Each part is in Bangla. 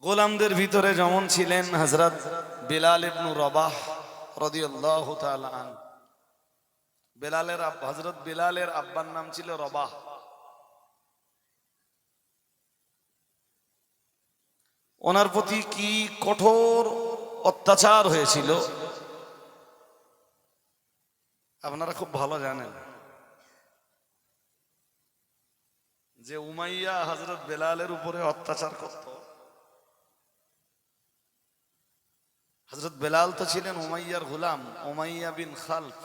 গোলামদের ভিতরে যেমন ছিলেন হযরত বিলাল ইবনে রবাহ রাদিয়াল্লাহু তাআলা আন। হযরত বিলালের আব্বার নাম ছিল রবাহ। ওনার প্রতি কি কঠোর অত্যাচার হয়েছিল আপনারা খুব ভালো জানেন। যে উমাইয়া হযরত বেলালের উপরে অত্যাচার করত। হযরত বেলাল তো ছিলেন উমাইয়ার গোলাম, উমাইয়া বিন খালফ।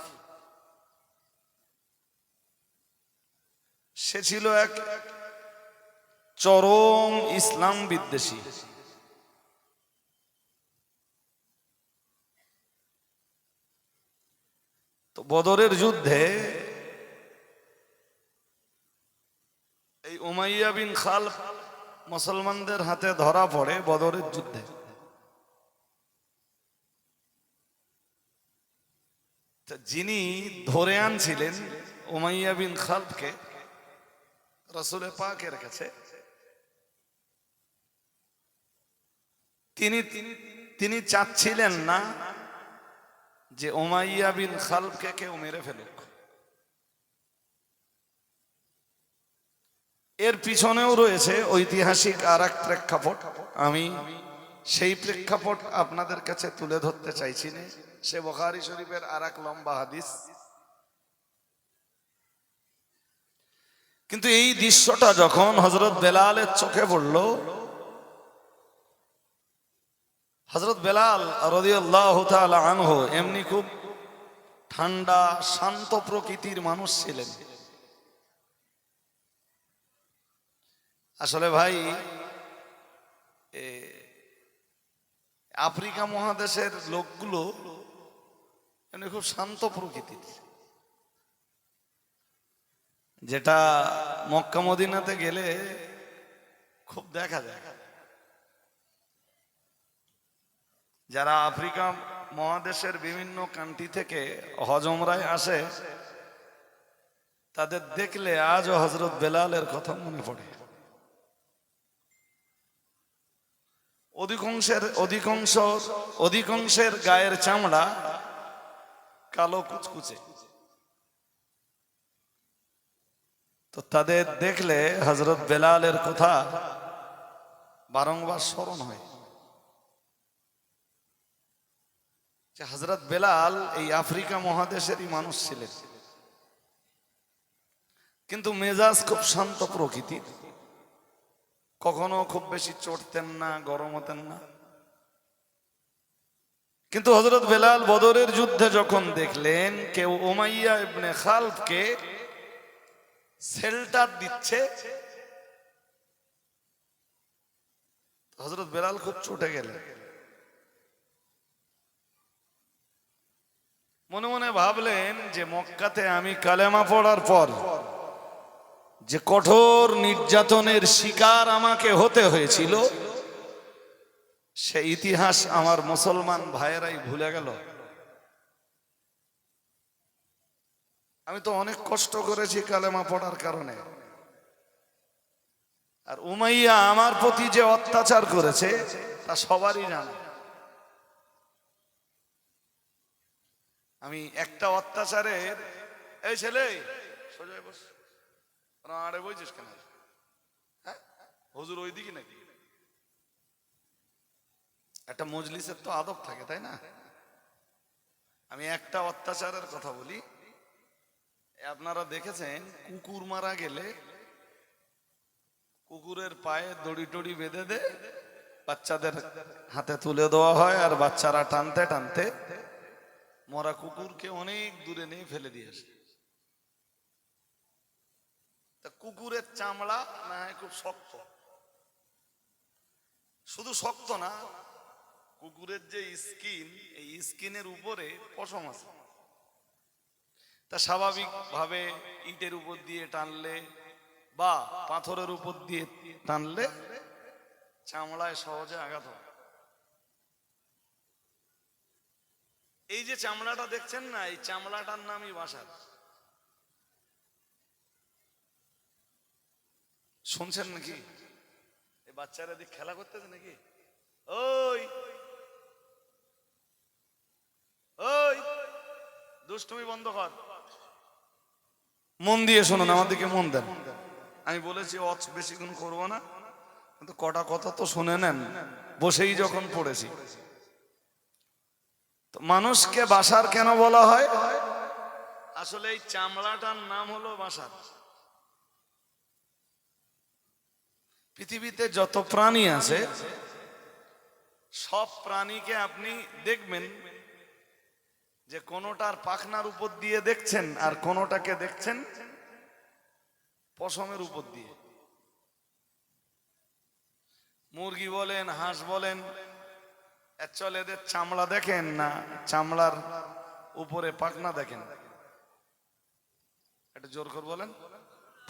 সে ছিল এক চরম ইসলাম বিদ্বেষী। তো বদরের যুদ্ধে এই উমাইয়া বিন খালফ মুসলমানদের হাতে ধরা পড়ে বদরের যুদ্ধে। যিনি ধরে আনছিলেন উমাইয়া বিন খালফকে রাসূল পাকের কাছে, তিনি চাচ্ছিলেন না যে উমাইয়া বিন খালফকে কেউ মেরে ফেলুক। এর পিছনেও রয়েছে ঐতিহাসিক আর এক প্রেক্ষাপট। আমি সেই প্রেক্ষাপট আপনাদের কাছে তুলে ধরতে চাইছি না। সে বুখারী শরীফের আর এক লম্বা হাদিস। কিন্তু এই দৃশ্যটা যখন হযরত বেলালের চোখে পড়ল, হযরত বেলাল রাদিয়াল্লাহু তাআলা আনহু এমনি খুব ঠান্ডা শান্ত প্রকৃতির মানুষ ছিলেন। আসলে ভাই, আফ্রিকা মহাদেশের লোকগুলো এমনি খুব শান্ত প্রকৃতির, যেটা মক্কা মদিনাতে গেলে খুব দেখা যায়। যারা আফ্রিকা মহাদেশের বিভিন্ন কান্ট্রি থেকে হজ উমরায় আসে, তাদের দেখলে আজও হযরত বেলালের কথা মনে পড়ে। অধিকাংশের গায়ের চামড়া কালো কুচকুচে। তো তাদের দেখলে হযরত বেলালের কথা বারংবার স্মরণ হয় যে হযরত বেলাল এই আফ্রিকা মহাদেশেরই মানুষ ছিলেন, কিন্তু মেজাজ খুব শান্ত প্রকৃতির। কখনো খুব বেশি চড়তেন না, গরম হতেন না। কিন্তু হযরত বেলাল বদরের যুদ্ধে যখন দেখলেন কেউ উমাইয়া ইবনে খালফকে শেল্টার দিচ্ছে, হযরত বেলাল খুব চটে গেলেন। মনে মনে ভাবলেন যে মক্কাতে আমি কালেমা পড়ার পর যে কঠোর নির্যাতনের শিকার আমাকে হতে হয়েছিল, সে ইতিহাস আমার মুসলমান ভাইয়েরাই ভুলে গেল। আমি তো অনেক কষ্ট করেছি কালেমা পড়ার কারণে, আর উমাইয়া আমার প্রতি যে অত্যাচার করেছে তা সবারই জানা। আমি একটা অত্যাচারের, এই ছেলে সোজা বস, আরে বইছিস কেন? হ্যাঁ, হুজুর ওইদিকে নাকি? একটা মজলিসের তো আদব থাকে, তাই না? আমি একটা অত্যাচারের কথা বলি। আপনারা দেখেছেন কুকুর মারা গেলে কুকুরের পায়ে দড়ি টড়ি বেঁধে দে, বাচ্চাদের হাতে তুলে দেওয়া হয়, আর বাচ্চারা টানতে টানতে মরা কুকুরকে অনেক দূরে নিয়ে ফেলে দিয়ে আসে। তা কুকুরের চামড়া না হয় খুব শক্ত, শুধু শক্ত না, কুকুরের যে স্কিন, এই স্কিনের উপরে পশম আছে। তা স্বাভাবিক ভাবে ইটের উপর দিয়ে টানলে বা পাথরের উপর দিয়ে টানলে চামড়ায় সহজে আঘাত হয়। এই যে চামড়াটা দেখছেন না, এই চামড়াটার নামই বাসার। শুনছেন নাকি? এই বাচ্চারা দিক খেলা করতেছে নাকি? ওই ওই দুষ্টুমি বন্ধ কর, মন দিয়ে শুনুন, আমার দিকে মন দেন। আমি বলেছি বেশিক্ষণ করবো না, কিন্তু কটা কথা তো শুনে নেন, বসেই যখন পড়েছি। তো মানুষকে বাসার কেন বলা হয়? আসলে এই চামড়াটার নাম হলো বাসার। পৃথিবীতে যত প্রাণী আছে সব প্রাণীকে আপনি দেখবেন যে কোনোটার পাখনার উপর দিয়ে দেখছেন আর কোনোটাকে দেখছেন পশমের উপর দিয়ে। মুরগি বলেন, হাঁস বলেন, চল এদের চামড়া দেখেন না চামড়ার উপরে পাখনা দেখেন? এটা জোর করে বলেন,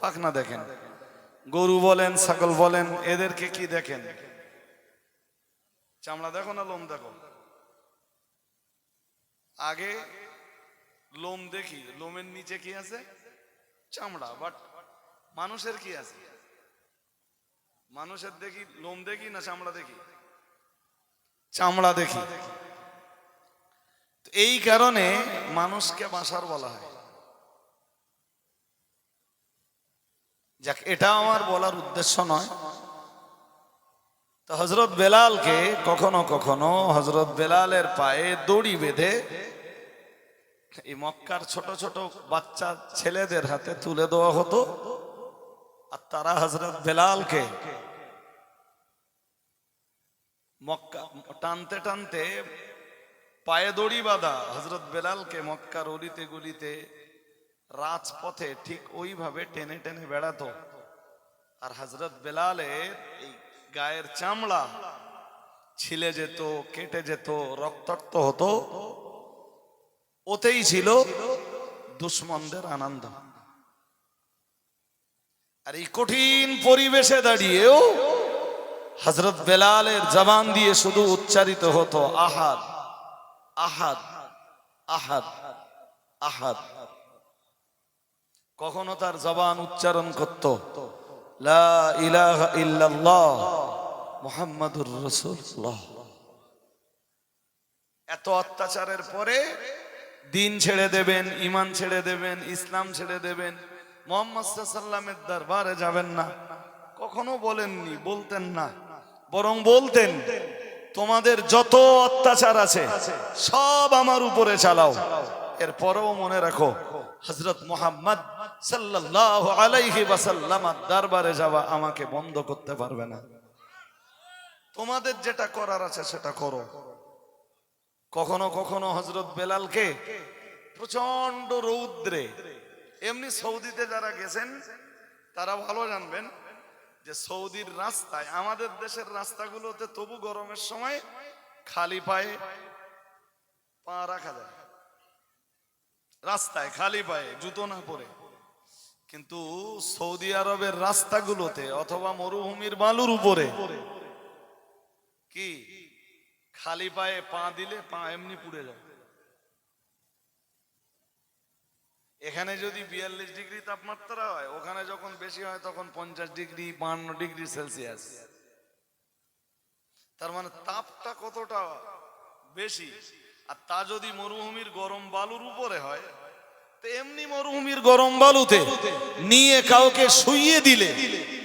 পাখনা দেখেন। গরু বলেন, ছাগল বলেন, এদেরকে কি দেখেন? চামড়া দেখো না লোম দেখো? আগে লোম দেখি, লোমের নিচে কি আছে? চামড়া। বাট মানুষের কি আছে? মানুষের দেখি লোম দেখি না চামড়া দেখি? চামড়া দেখি। এই কারণে মানুষকে বাসার বলা হয়। যাক, এটা আমার বলার উদ্দেশ্য নয়। তো হযরত বেলালকে কখনো কখনো হযরত বেলালের পায়ে দড়ি বেঁধে এই মক্কার ছোট ছোট বাচ্চা ছেলেদের হাতে তুলে দেওয়া হতো, আর তারা হযরত বেলালকে মক্কা টানতে টানতে, পায়ে দড়ি বাঁধা হযরত বেলালকে মক্কার অলিতে গলিতে রাজপথে ঠিক ওইভাবে টেনে টেনে বেড়াতো। আর হযরত বেলালের এই গায়ের চামড়া ছিলে যেত, কেটে যেত, রক্তাক্ত হতো। ওতেই ছিল দুশমনদের আনন্দ। আর এই কঠিন পরিবেশে দাঁড়িয়েও হযরত বেলালের জবান দিয়ে শুধু উচ্চারিত হতো আহাদ আহাদ আহাদ আহাদ। কখনো তার জবান উচ্চারণ করত লা ইলাহা ইল্লাল্লাহ মুহাম্মাদুর রাসূলুল্লাহ। এত অত্যাচারের পরে দিন ছেড়ে দেবেন, ঈমান ছেড়ে দেবেন, ইসলাম ছেড়ে দেবেন, মুহাম্মদ সাল্লাল্লাহু আলাইহি ওয়াসাল্লামের দরবারে যাবেন না, কখনো বলেননি, বলতেন না। বরং বলতেন, তোমাদের যত অত্যাচার আছে সব আমার উপরে চালাও। এরপরেও মনে রাখো, হযরত মুহাম্মদ সাল্লাল্লাহু আলাইহি ওয়াসাল্লামের দরবারে যাওয়া আমাকে বন্ধ করতে পারবে না। তোমাদের যেটা করার আছে সেটা করো। কখনো কখনো হযরত বেলালকে প্রচন্ড রৌদ্রে, এমনি সৌদিতে যারা গেছেন তারা ভালো জানবেন যে সৌদির রাস্তায়, আমাদের দেশের রাস্তাগুলোতে তবু গরমের সময় খালি পায়ে পা রাখা যায়, রাস্তায় খালি পায়ে জুতো না পরে। কিন্তু সৌদি আরবের রাস্তাগুলোতে অথবা মরুভূমির বালুর উপরে কি খালি পায়ে পা দিলে পা এমনি পুড়ে যায়। এখানে যদি 42 ডিগ্রি তাপমাত্রা হয়, ওখানে যখন বেশি হয় তখন 50 ডিগ্রি 52 ডিগ্রি সেলসিয়াস। তার মানে তাপটা কতটা বেশি। আর তা যদি মরুভূমির গরম বালুর উপরে হয়, তো এমনি মরুভূমির গরম বালুতে নিয়ে কাউকে শুইয়ে দিলে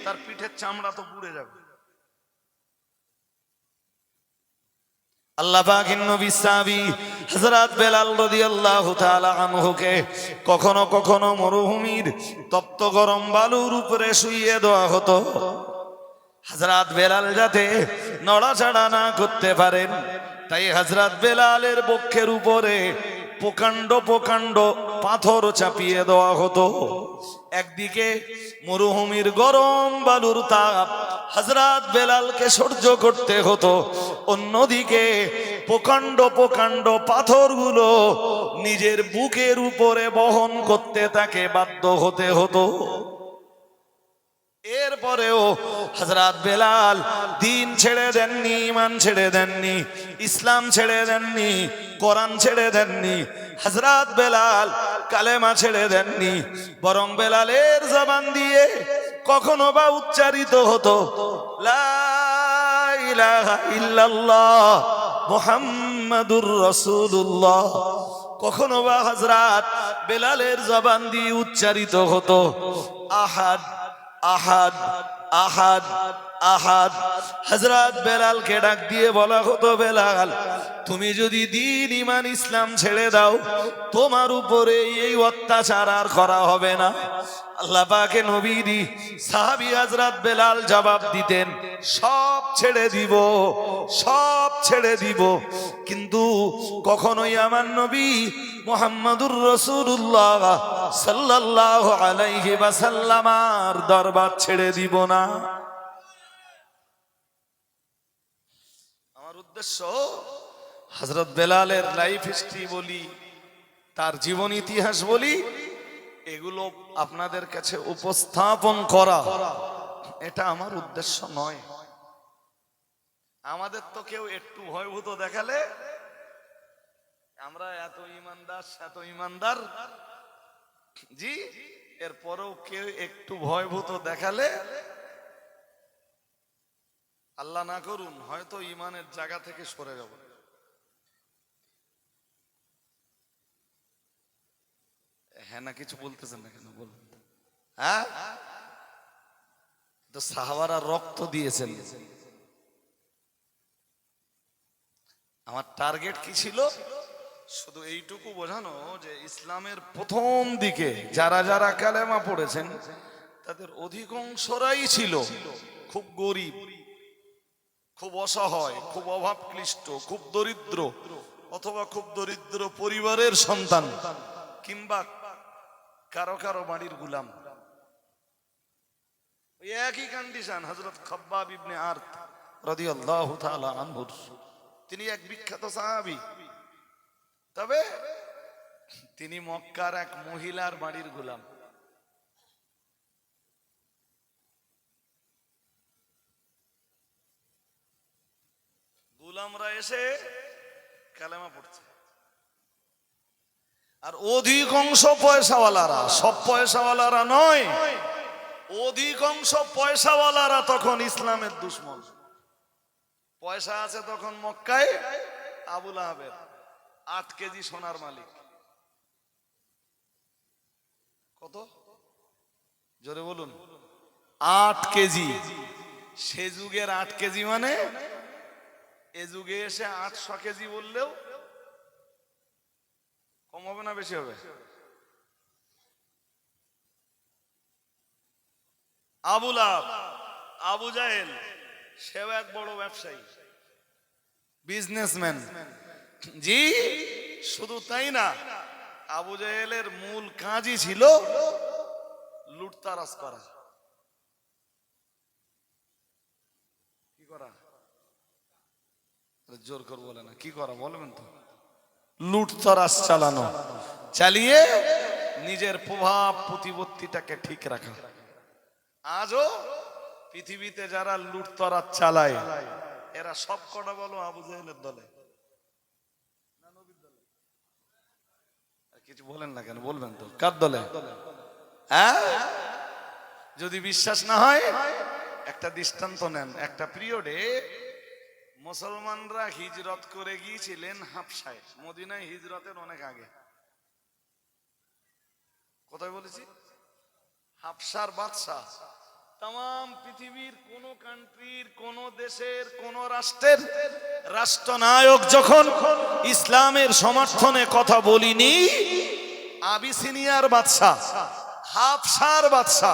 তার পিঠের চামড়া তো পুড়ে যাবে। আল্লাহ পাকের নবী সাহাবী হযরত বেলাল রাদিয়াল্লাহু তাআলা আনহুকে কখনো কখনো মরুভূমির তপ্ত গরম বালুর উপরে শুইয়ে দেওয়া হতো, হযরত বেলাল যাতে নড়াচড়া না করতে পারেন। তাই হযরত বেলালের বক্ষের উপরে প্রকাণ্ড প্রকাণ্ড পাথর চাপিয়ে দেওয়া হতো। একদিকে মরুভূমির গরম বালুর তাপ হযরত বেলালকে সহ্য করতে হতো, অন্যদিকে প্রকাণ্ড প্রকাণ্ড পাথরগুলো নিজের বুকের উপরে বহন করতে তাকে বাধ্য হতে হতো। এরপরেও হযরত বেলাল দিন ছেড়ে দেননি, ঈমান ছেড়ে দেননি, ইসলাম ছেড়ে দেননি, কোরআন ছেড়ে দেননি। হযরত বেলাল কালেমা ছেড়ে দেননি, বরং বেলালের জবান দিয়ে কখনো বা উচ্চারিত হতো লা ইলাহা ইল্লাল্লাহ মুহাম্মাদুর রাসূলুল্লাহ। কখনো বা হযরত বেলালের জবান দিয়ে উচ্চারিত হতো আহাদ আহাদ আহাদ আহাদ। হযরত বেলালকে ডাক দিয়ে বলা হতো, বেলাল তুমি যদি দ্বীন ঈমান ইসলাম ছেড়ে দাও, তোমার উপরে এই অত্যাচার আর করা হবে না। আল্লাহ পাকের নবী সাহাবী হযরত বেলাল জবাব দিতেন, সব ছেড়ে দিব, সব ছেড়ে দিব, কিন্তু কখনোই আমার নবী মুহাম্মদুর রাসূলুল্লাহ সাল্লাল্লাহু আলাইহি ওয়াসাল্লামের দরবার ছেড়ে দিব না। আমার উদ্দেশ্য হযরত বেলালের লাইফ হিস্ট্রি বলি, তার জীবন ইতিহাস বলি, এগুলো আপনাদের কাছে উপস্থাপন করা, এটা আমার উদ্দেশ্য নয়। আমাদের তো কেউ একটু ভয়ভূত দেখালে আমরা এত ইমানদার এত ইমানদার, জি, এরপরেও কেউ একটু ভয়ভূত দেখালে আল্লাহ না করুন হয়তো ইমানের জায়গা থেকে সরে যাব। হ্যাঁ না কিছু বলতেছেন না কেন বলুন? হ্যাঁ, তো সাহাবারা রক্ত দিয়েছেন। আমার টার্গেট কি ছিল? শুধু এইটুকু বোঝানো যে ইসলামের প্রথম দিকে যারা যারা কালেমা পড়েছেন তাদের অধিকাংশরাই ছিল খুব গরিব, খুব অসহায়, খুব অভাব ক্লিষ্ট, খুব দরিদ্র, অথবা খুব দরিদ্র পরিবারের সন্তান, কিংবা কারো কারো বাড়ির গুলাম। একই কন্ডিশন হযরত খাব্বাব ইবনে আরত রাদিয়াল্লাহু তাআলা আনহু, তিনি এক বিখ্যাত সাহাবী, তবে তিনি মক্কার এক মহিলার বাড়ির গোলাম। গোলামরা এসে কালেমা পড়ছে, আর অধিকাংশ পয়সাওয়ালারা, সব পয়সাওয়ালারা নয়, অধিকাংশ পয়সাওয়ালারা তখন ইসলামের দুশমন। পয়সা আছে তখন মক্কায় আবু লাহাবের 8 কেজি সোনার মালিক। কত জোরে বলুন? 8 কেজি। সে যুগের 8 কেজি মানে এ যুগে এসে 800 কেজি বললেও কম হবে না বেশি হবে? আবু লাহাব, আবু জাহেল, সেও এক বড় ব্যবসায়ী, বিজনেসম্যান। জি, শুধু তাই না, আবু জাহেলের মূল কাজই ছিল লুটতারাজ করা। কি করা? জোর করে বলে না, কি করা বলবেন তো? লুটতারাজ চালানো, চালিয়ে নিজের প্রভাব প্রতিপত্তিটাকে ঠিক রাখা। আজও পৃথিবীতে যারা লুটতরাজ চালায় এরা সব কটা বলো আবু জাহেলের দলে। কিছু বলেন না কেন? বলবেন তো কার দলে? হ্যাঁ, যদি বিশ্বাস না হয় একটা দৃষ্টান্ত নেন। একটা পিরিয়ডে মুসলমানরা হিজরত করে গিয়েছিলেন হাবশায়, মদিনায় হিজরতের অনেক আগে। কোথায় বলেছি? হাবশার বাদশা তাম পৃথিবীর কোন কান্ট্রির, কোন দেশের, কোন রাষ্ট্রের রাষ্ট্রনায়ক যখন ইসলামের সমর্থনে কথা বলিনি, আবিসিনিয়ার বাদশা, হাবশার বাদশা,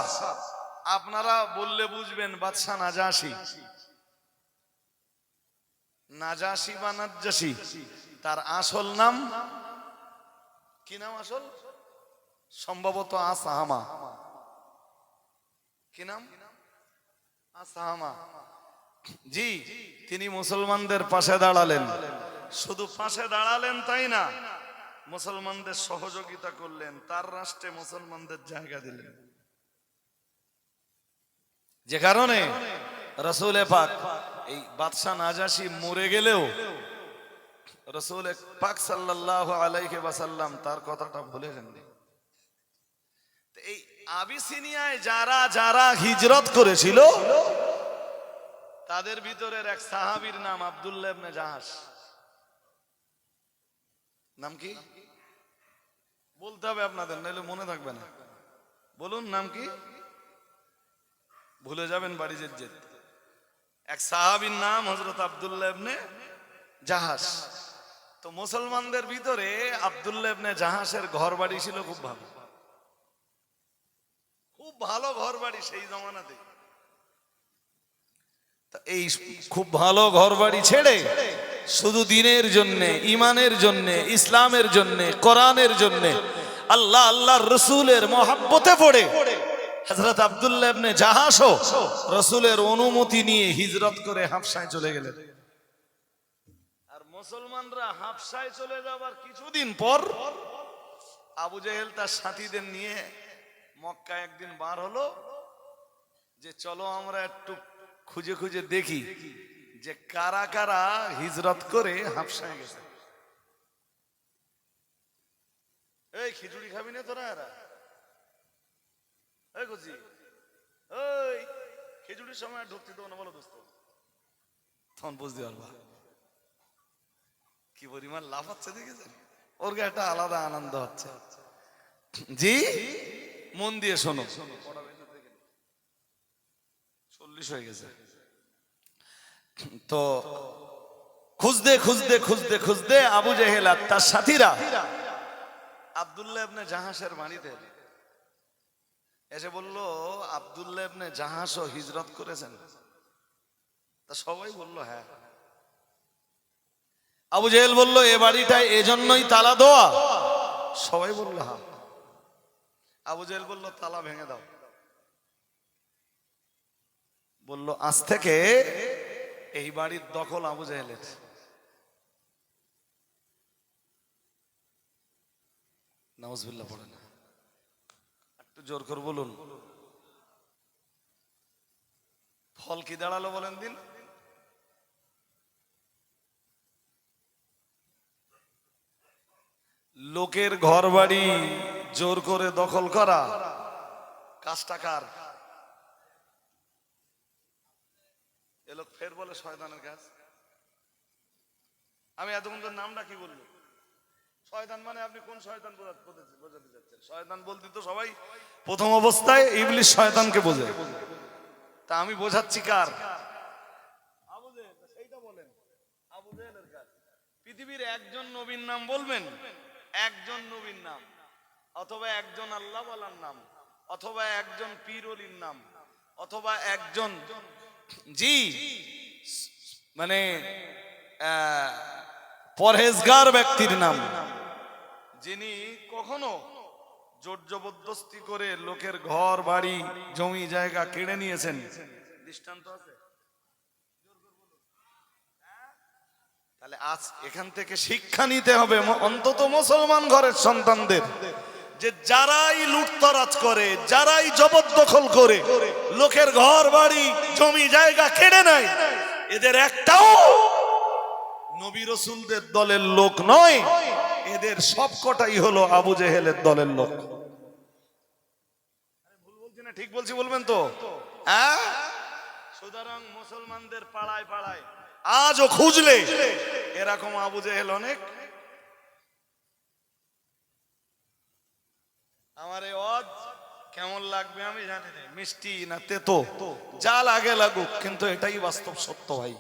আপনারা বললে বুঝবেন বাদশা নাজাশি। নাজাশি বা নাজ্জাশি, তার আসল নাম কি? নাম আসল সম্ভবত আসাহামা। কি নাম? আসাহামা। জি, তিনি মুসলমানদের পাশে দাঁড়ালেন। শুধু পাশে দাঁড়ালেন তাই না, মুসলমানদের সহযোগিতা করলেন, তার রাষ্ট্রে মুসলমানদের জায়গা দিলেন। যে কারণে রাসূল পাক এই বাদশা নাজাশি মরে গেলেও রাসূল পাক সাল্লাল্লাহু আলাইহি ওয়াসাল্লাম তার কথাটা ভুলে যাননি। এই আবিসিনিয়ায় যারা যারা হিজরত করেছিল তাদের ভিতরের এক সাহাবীর নাম আব্দুল্লাহ ইবনে জাহাশ। নাম কি বলতে হবে আপনাদের, নাহলে মনে থাকবে না। বলুন নাম কি, ভুলে যাবেন বাড়ি যেতে। এক সাহাবীর নাম হযরত আব্দুল্লাহ ইবনে জাহাশ। তো মুসলমানদের ভিতরে আব্দুল্লাহ ইবনে জাহাশের ঘর বাড়ি ছিল খুব ভালো, খুব ভালো ঘর বাড়ি সেই জমানাতে। এই খুব ভালো ঘর বাড়ি ছেড়ে শুধু দ্বীনের জন্য, ঈমানের জন্য, ইসলামের জন্য, কোরআনের জন্য, আল্লাহ আল্লাহর রাসূলের মহব্বতে পড়ে হযরত আব্দুল্লাহ ইবনে জাহাশও রাসূলের অনুমতি নিয়ে হিজরত করে হাবশায় চলে গেলেন। আর মুসলমানরা হাবশায় চলে যাবার কিছুদিন পর আবু জেহেল তার সাথীদের নিয়ে মক্কা একদিন বার হলো যে চলো আমরা একটু খুঁজে খুঁজে দেখি যে কারা কারা হিজরত করে হাবশায় গেছে। এই খিচুড়ি খাবি না তোরা? এরা এই গুজি, ওই খিচুড়ির সময় ঢুকতে দেবো না বলো দোস্ত, তখন বুঝতে পারবা কি পরিমাণ লাভ হচ্ছে। দেখেছেন ওর গায়ে একটা আলাদা আনন্দ হচ্ছে। জি মন দিয়ে শোনো, 40 হয়ে গেছে। তো খুঁজতে খুঁজতে খুঁজতে খুঁজতে আবু জেহেল আর তার সাথীরা আব্দুল্লাহ ইবনে জাহাশের বাড়িতে এসে বলল, আব্দুল্লাহ ইবনে জাহাশও হিজরত করেছেন? তা সবাই বলল হ্যাঁ। আবু জেহেল বলল, এ বাড়িটায় এজন্যই তালা দেওয়া? সবাই বলল হ্যাঁ। আবু জেহেল বলল, তালা ভেঙে দাও। বলল, আজ থেকে এই বাড়ির দখল আবু জেহেলের। নাউজুবিল্লাহ পড়ে না, একটু জোর করে বলুন। ফল কি দাঁড়ালো বলেন দিন? লোকের ঘর বাড়ি জোর করে দখল করা কাজটা কার? এ লোক ফের বলে শয়তানের কাজ। আমি এতক্ষণ তোর নামটা কি বলবো? শয়তান মানে আপনি কোন শয়তান বোঝাতে যাচ্ছেন? শয়তান বলতে তো সবাই প্রথম অবস্থায় ইবলিস শয়তানকে বোঝে। তা আমি বোঝাচ্ছি কার? আবু জেহেল। সেইটা বলেন আবু জেহেলের কাজ। পৃথিবীর একজন নবীর নাম বলবেন, একজন নবীর নাম, অথবা একজন আল্লাহ ওয়ালার নাম, অথবা একজন পীর ওলির নাম, অথবা একজন জি মানে পরহেজগার ব্যক্তির নাম, যিনি কখনো জোর জবরদস্তি করে লোকের ঘর বাড়ি জমি জায়গা কেড়ে নিয়েছেন। দৃষ্টান্ত আছে? তাহলে আজ এখান থেকে শিক্ষা নিতে হবে অন্তত মুসলমান ঘরের সন্তানদের, যে যারাই লুটতরাজ করে, যারাই জবরদখল করে লোকের ঘর বাড়ি জমি জায়গা কেড়ে নেয়, এদের একটাও নবী রাসূলদের দলের লোক নয়, এদের সবকটাই হলো আবু জেহেলের দলের লোক। ভুল বলছি না ঠিক বলছি বলবেন তো? হ্যাঁ। সুতরাং মুসলমানদের পাড়ায় পাড়ায় আজও খুঁজলে এরকম আবু জেহেল অনেক। আমার এই ওয়াজ কেমন লাগবে আমি জানি না, মিষ্টি না তেতো, যা লাগে লাগুক, কিন্তু এটাই বাস্তব সত্য ভাই,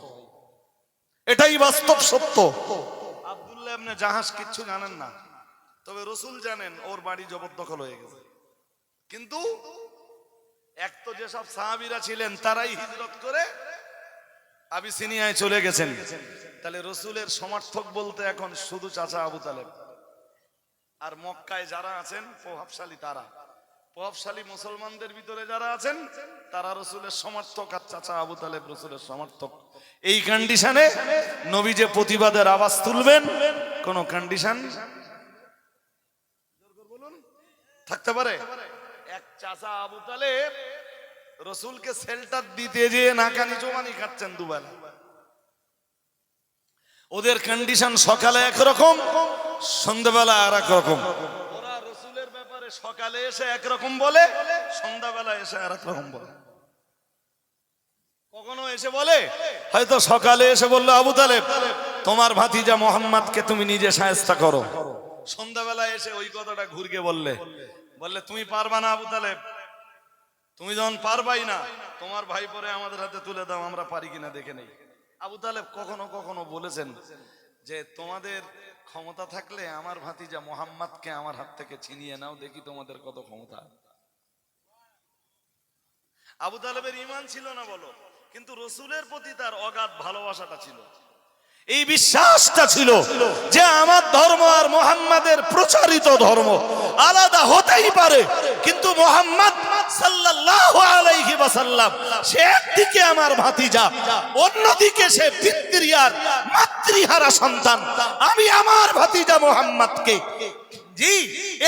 এটাই বাস্তব সত্য। আব্দুল্লাহ ইবনে জাহাশ কিচ্ছু জানেন না, তবে রাসূল জানেন ওর বাড়ি জবরদখল হয়ে গেছে। কিন্তু এক তো যেসব সাহাবীরা ছিলেন তারাই হিজরত করে আবিসিনিয়ায় চলে গেছেন। তাহলে রাসূলের সমর্থক বলতে এখন শুধু চাচা আবু তালেব, আর মক্কায় যারা আছেন প্রভাবশালী, তারা প্রভাবশালী মুসলমানদের ভিতরে যারা আছেন তারা রাসূলের সমর্থক, আর চাচা আবু তালেব রাসূলের সমর্থক। এই কন্ডিশনে নবী যে প্রতিবাদের আওয়াজ তুলবেন, কোন কন্ডিশন থাকতে পারে? এক চাচা আবু তালেব রাসূলকে শেল্টার দিতে যেয়ে নাকানি জোবানি খাচ্ছেন দুবেলা। ওদের কন্ডিশন সকালে একরকম, সন্ধ্যাবেলা আর এক রকম। ওরা রাসূলের ব্যাপারে সকালে এসে একরকম বলে, সন্ধ্যাবেলা এসে আর এক রকম বলে। কখনো এসে বলে, হয়তো সকালে এসে বললো আবু তালেব তোমার ভাতিজা মোহাম্মদকে তুমি নিজে শায়েস্তা করো। সন্ধ্যাবেলা এসে ওই কথাটা ঘুরকে বললে তুমি পারবা না আবু তালেব, তুমি যখন পারবাই না তোমার ভাই পরে আমাদের হাতে তুলে দাও, আমরা পারি কিনা দেখে নেই। আবু তালেব কখনো কখনো বলেছেন যে তোমাদের ক্ষমতা থাকলে আমার ভাতিজা মোহাম্মদকে আমার হাত থেকে ছিনিয়ে নাও, দেখি তোমাদের কত ক্ষমতা। আবু তালেবের ঈমান ছিল না বলো, কিন্তু রসুলের প্রতি তার অগাধ ভালোবাসাটা ছিল, এই বিশ্বাসটা ছিল যে আমার ধর্ম আর মুহাম্মাদের প্রচারিত ধর্ম আলাদা হতেই পারে, কিন্তু মুহাম্মদ সাল্লাল্লাহু আলাইহি ওয়াসাল্লাম সে একদিকে আমার ভাতিজা, অন্যদিকে সে পিতৃহার মাতৃহারা সন্তান। আমি আমার ভাতিজা মুহাম্মদকে, জি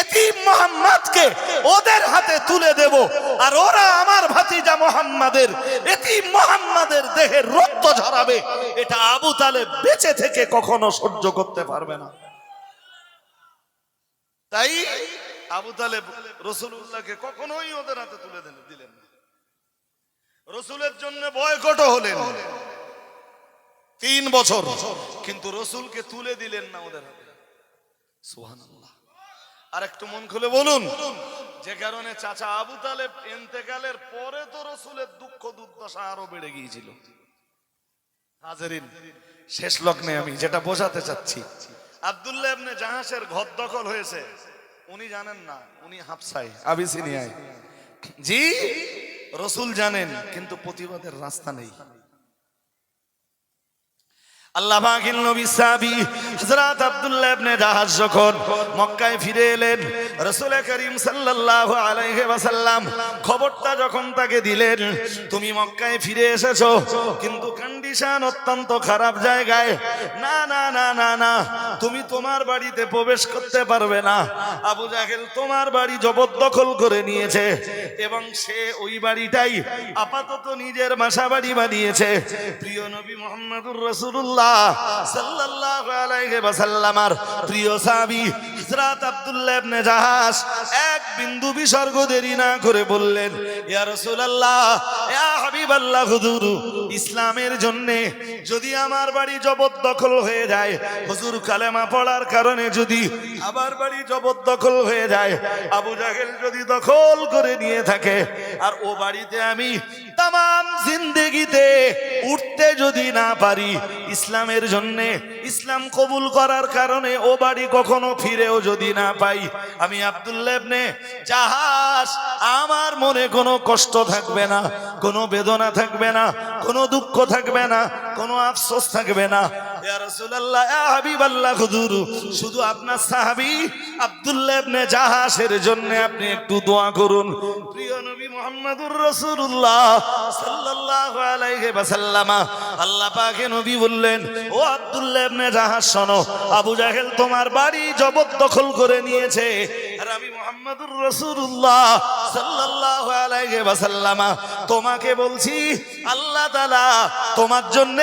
এতিম মুহাম্মদকে ওদের হাতে তুলে দেব, আর ওরা আমার ভাতিজা মুহাম্মাদের এতিম মুহাম্মাদের দেহের রক্ত ঝরাবে, এটা আবু তালেব বেঁচে থেকে কখনো সহ্য করতে পারবে না। তাই আবু তালেব রাসূলুল্লাহকে কখনোই ওদের হাতে তুলে দিলেন না। রাসূলের জন্য বয়কট হলেন 3 বছর, কিন্তু রাসূলকে তুলে দিলেন না ওদের হাতে। সুবহানাল্লাহ। আর একটু মন খুলে বলুন, যে কারণে চাচা আবু তালেব ইন্তেকালের পরে তো রাসূলের দুঃখ দুর্দশা আরো বেড়ে গিয়েছিল। হাজেরিন, শেষ লগ্নে আমি যেটা বোঝাতে চাচ্ছি, আব্দুল্লাহ ইবনে জাহাশের ঘর দখল হয়েছে, উনি জানেন না, উনি হাবশায় আবিসিনিয়ায়, জি রাসূল জানেন, কিন্তু প্রতিবাদের রাস্তা নেই। আল্লাহ পাকের নবী সাহাবী হযরত আব্দুল্লাহ ইবনে জাহাশ যখন মক্কায় ফিরে এলেন, রাসূল করিম সাল্লাল্লাহু আলাইহি ওয়াসাল্লাম খবরটা যখন তাকে দিলেন, তুমি মক্কায় ফিরে এসেছো, কিন্তু কন্ডিশন অত্যন্ত খারাপ জায়গায়, না না না না না তুমি তোমার বাড়িতে প্রবেশ করতে পারবে না, আবু জাহেল তোমার বাড়ি জবরদখল করে নিয়েছে, এবং সে ওই বাড়িটাই আপাতত নিজের বাসা বাড়ি বানিয়েছে। প্রিয় নবী মুহাম্মদুর রাসূলুল্লাহ সাল্লাল্লাহু আলাইহি ওয়াসাল্লামের প্রিয় সাহাবী হযরত আব্দুল্লাহ ইবনে জাহাশ এক বিন্দু বিসর্গ দেরি না করে বললেন, ইয়া রাসূলুল্লাহ, ইয়া হাবিবাল্লাহ, হুজুর ইসলামের জন্য যদি আমার বাড়ি জবরদখল হয়ে যায়, হুজুর কালেমা পড়ার কারণে যদি আমার বাড়ি জবরদখল হয়ে যায়, আবু জাহেল যদি দখল করে নিয়ে থাকে, আর ও বাড়িতে আমি তামাম জিন্দেগিতে উঠতে যদি না পারি, ইসলামের জন্য ইসলাম কবুল করার কারণে ও বাড়ি কখনো ফিরেও যদি না পাই, আমি আব্দুল্লাহ ইবনে জাহাশ আমার মনে কোনো কষ্ট থাকবে না, কোনো বেদনা থাকবে না, কোনো দুঃখ থাকবে না, কোনো আফসোস থাকবে না। ইয়া রাসূলুল্লাহ, ইয়া হাবিবাল্লাহ, হুজুর শুধু আপনার সাহাবী আব্দুল্লাহ ইবনে জাহাশের জন্য আপনি একটু দোয়া করুন। প্রিয় নবী মুহাম্মদুর রাসূলুল্লাহ সাল্লাল্লাহু আলাইহি ওয়াসাল্লাম আল্লাহ পাকের নবী বললেন, ও আব্দুল্লাহ ইবনে জাহাশ শোনো, আবু জাহেল তোমার বাড়ি জবরদখল করে নিয়েছে, আর আমি মুহাম্মদুর রাসূলুল্লাহ সাল্লাল্লাহু আলাইহি ওয়াসাল্লাম তোমাকে বলছি, আল্লাহ তাআলা তোমার জন্য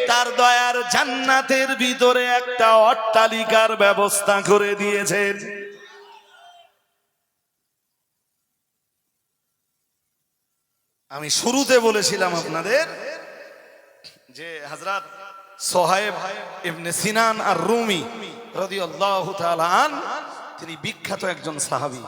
তার দয়ার জান্নাতের ভিতরে একটা অট্টালিকার ব্যবস্থা করে দিয়েছেন। আমি শুরুতে বলেছিলাম আপনাদের যে হযরত সোহাইব ইবনে সিনান আর রুমি রাদিয়াল্লাহু তাআলা আন, তিনি বিখ্যাত একজন সাহাবী।